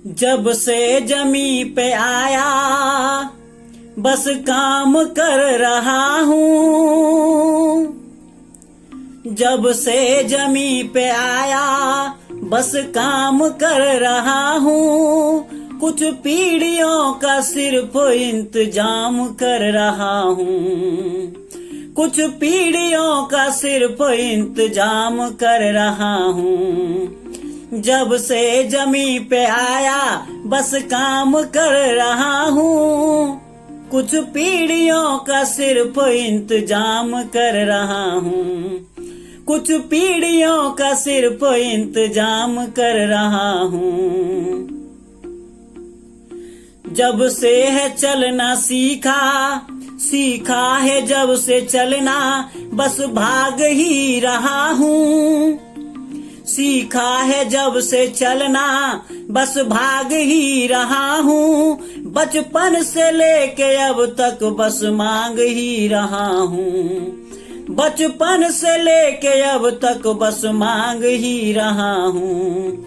जब से जमी पे आया बस काम कर रहा हूँ। जब से जमी पे आया बस काम कर रहा हूँ। कुछ पीढ़ियों का सिर्फ इंतजाम कर रहा हूँ। कुछ पीढ़ियों का सिर्फ इंतजाम कर रहा हूँ। जब से जमी पे आया बस काम कर रहा हूँ। कुछ पीढ़ियों का सिर्फ इंतजाम कर रहा हूँ। कुछ पीढ़ियों का सिर्फ इंतजाम कर रहा हूँ। जब से है चलना सीखा, सीखा है जब से चलना बस भाग ही रहा हूँ। सीखा है जब से चलना बस भाग ही रहा हूँ। बचपन से लेके अब तक बस मांग ही रहा हूँ। बचपन से लेके अब तक बस मांग ही रहा हूँ।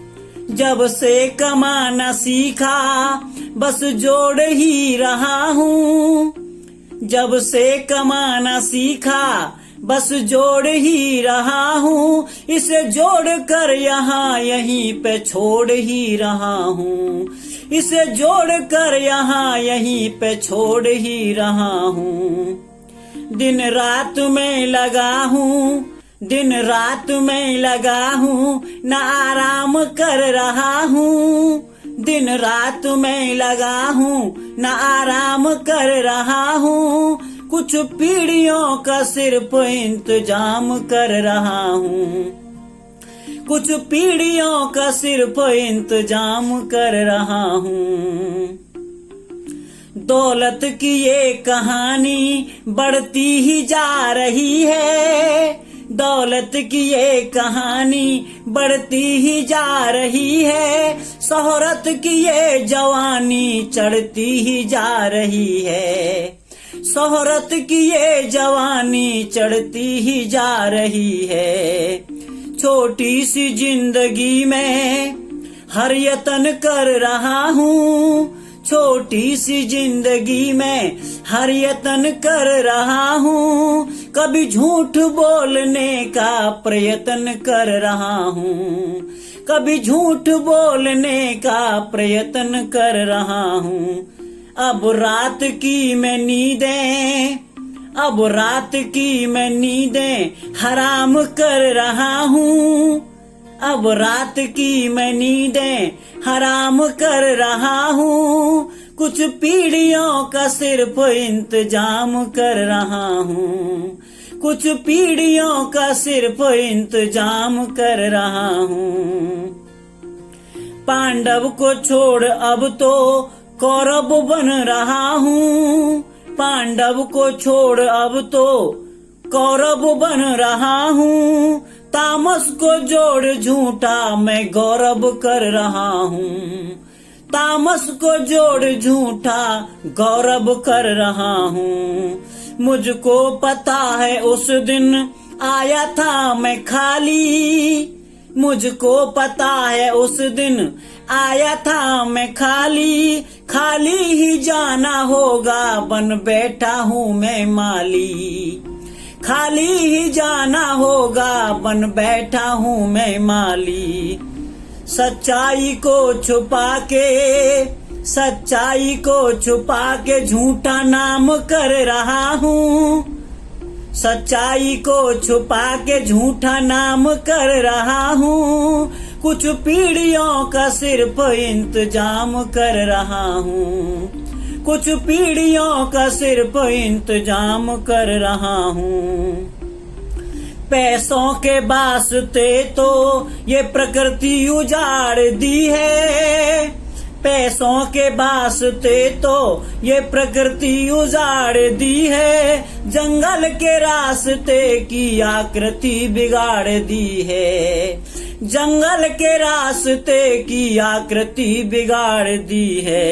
जब से कमाना सीखा बस जोड़ ही रहा हूँ। जब से कमाना सीखा बस जोड़ ही रहा हूँ। इसे जोड़ कर यहाँ यहीं पे छोड़ ही रहा हूँ। इसे जोड़ कर यहाँ यहीं पे छोड़ ही रहा हूँ। दिन रात में लगा हूँ, दिन रात में लगा हूँ, न आराम कर रहा हूँ। दिन रात में लगा हूँ, न आराम कर रहा हूँ। कुछ पीढ़ियों का सिर्फ इंतजाम कर रहा हूँ। कुछ पीढ़ियों का सिर्फ इंतजाम कर रहा हूँ। दौलत की ये कहानी बढ़ती ही जा रही है। दौलत की ये कहानी बढ़ती ही जा रही है। शोहरत की ये जवानी चढ़ती ही जा रही है। शोहरत की ये जवानी चढ़ती ही जा रही है। छोटी सी जिंदगी में हर यतन कर रहा हूँ। छोटी सी जिंदगी में हर यतन कर रहा हूँ। कभी झूठ बोलने का प्रयत्न कर रहा हूँ। कभी झूठ बोलने का प्रयत्न कर रहा हूँ। अब रात की मैं नींदें, अब रात की मैं नींदें हराम कर रहा हूँ। अब रात की मैं नींदें हराम कर रहा हूँ। कुछ पीढ़ियों का सिर्फ इंतजाम कर रहा हूँ। कुछ पीढ़ियों का सिर्फ इंतजाम कर रहा हूँ। पांडव को छोड़ अब तो कौरव बन रहा हूँ। पांडव को छोड़ अब तो कौरव बन रहा हूँ। तामस को जोड़ झूठा मैं गौरव कर रहा हूँ। तामस को जोड़ झूठा गौरव कर रहा हूँ। मुझको पता है उस दिन आया था मैं खाली। मुझको पता है उस दिन आया था मैं खाली। खाली ही जाना होगा बन बैठा हूँ मैं माली। खाली ही जाना होगा बन बैठा हूँ मैं माली। सच्चाई को छुपा के, सच्चाई को छुपा के झूठा नाम कर रहा हूँ। सच्चाई को छुपा के झूठा नाम कर रहा हूँ। कुछ पीढ़ियों का सिर्फ इंतजाम कर रहा हूँ। कुछ पीढ़ियों का सिर्फ इंतजाम कर रहा हूँ। पैसों के वास्ते तो ये प्रकृति उजाड़ दी है। पैसों के वास्ते तो ये प्रकृति उजाड़ दी है। जंगल के रास्ते की आकृति बिगाड़ दी है। जंगल के रास्ते की आकृति बिगाड़ दी है।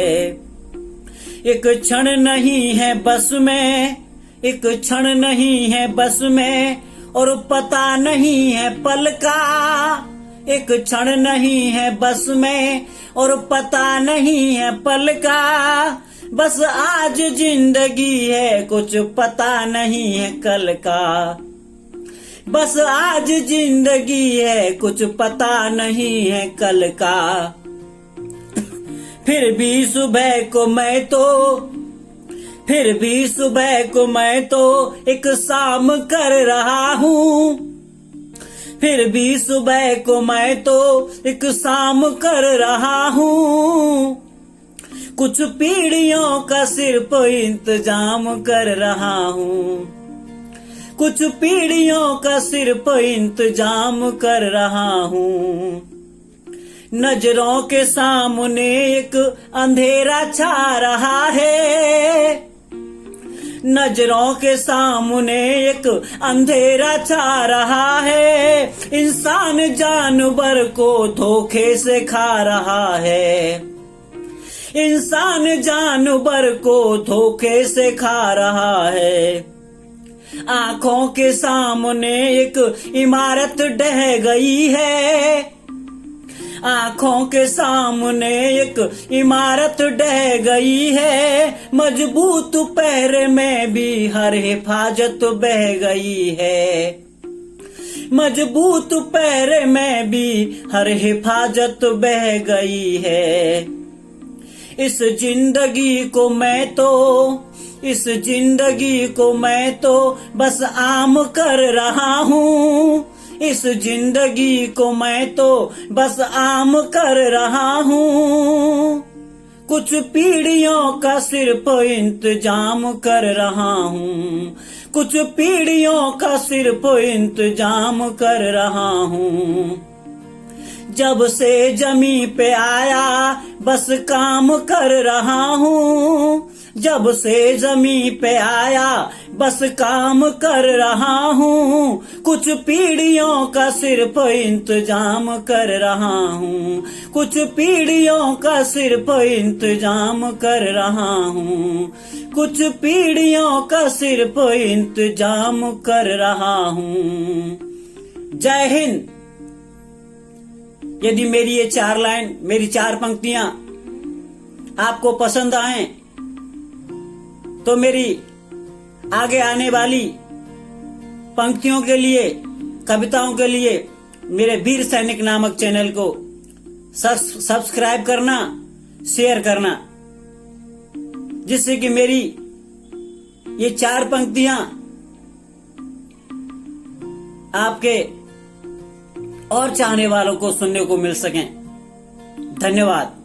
एक क्षण नहीं है बस में, एक क्षण नहीं है बस में, और पता नहीं है पल का। एक क्षण नहीं है बस में और पता नहीं है पल का, बस आज जिंदगी है कुछ पता नहीं है कल का, बस आज जिंदगी है कुछ पता नहीं है कल का। फिर भी सुबह को मैं तो एक शाम कर रहा हूँ, फिर भी सुबह को मैं तो एक शाम कर रहा हूँ, कुछ पीढ़ियों का सिर्फ इंतजाम कर रहा हूँ, कुछ पीढ़ियों का सिर्फ इंतजाम कर रहा हूँ। नजरों के सामने एक अंधेरा छा रहा है, नजरों के सामने एक अंधेरा छा रहा है, इंसान जानवर को धोखे से खा रहा है, इंसान जानवर को धोखे से खा रहा है। आंखों के सामने एक इमारत ढह गई है, आंखों के सामने एक इमारत ढह गई है, मजबूत पैर में भी हर हिफाजत बह गई है, मजबूत पैर में भी हर हिफाजत बह गई है। इस जिंदगी को मैं तो बस आम कर रहा हूँ, इस जिंदगी को मैं तो बस आम कर रहा हूँ, कुछ पीढ़ियों का सिर्फ इंतजाम कर रहा हूँ, कुछ पीढ़ियों का सिर्फ इंतजाम कर रहा हूँ। जब से जमी पे आया बस काम कर रहा हूँ, जब से जमी पे आया बस काम कर रहा हूँ, कुछ पीढ़ियों का सिर्फ इंतजाम कर रहा हूँ, कुछ पीढ़ियों का सिर्फ इंतजाम कर रहा हूँ, कुछ पीढ़ियों का सिर्फ इंतजाम कर रहा हूँ। जय हिंद। यदि मेरी ये 4 लाइन, मेरी 4 पंक्तियां आपको पसंद आए तो मेरी आगे आने वाली पंक्तियों के लिए, कविताओं के लिए मेरे वीर सैनिक नामक चैनल को सब्सक्राइब करना, शेयर करना, जिससे कि मेरी ये 4 पंक्तियां आपके और चाहने वालों को सुनने को मिल सकें। धन्यवाद।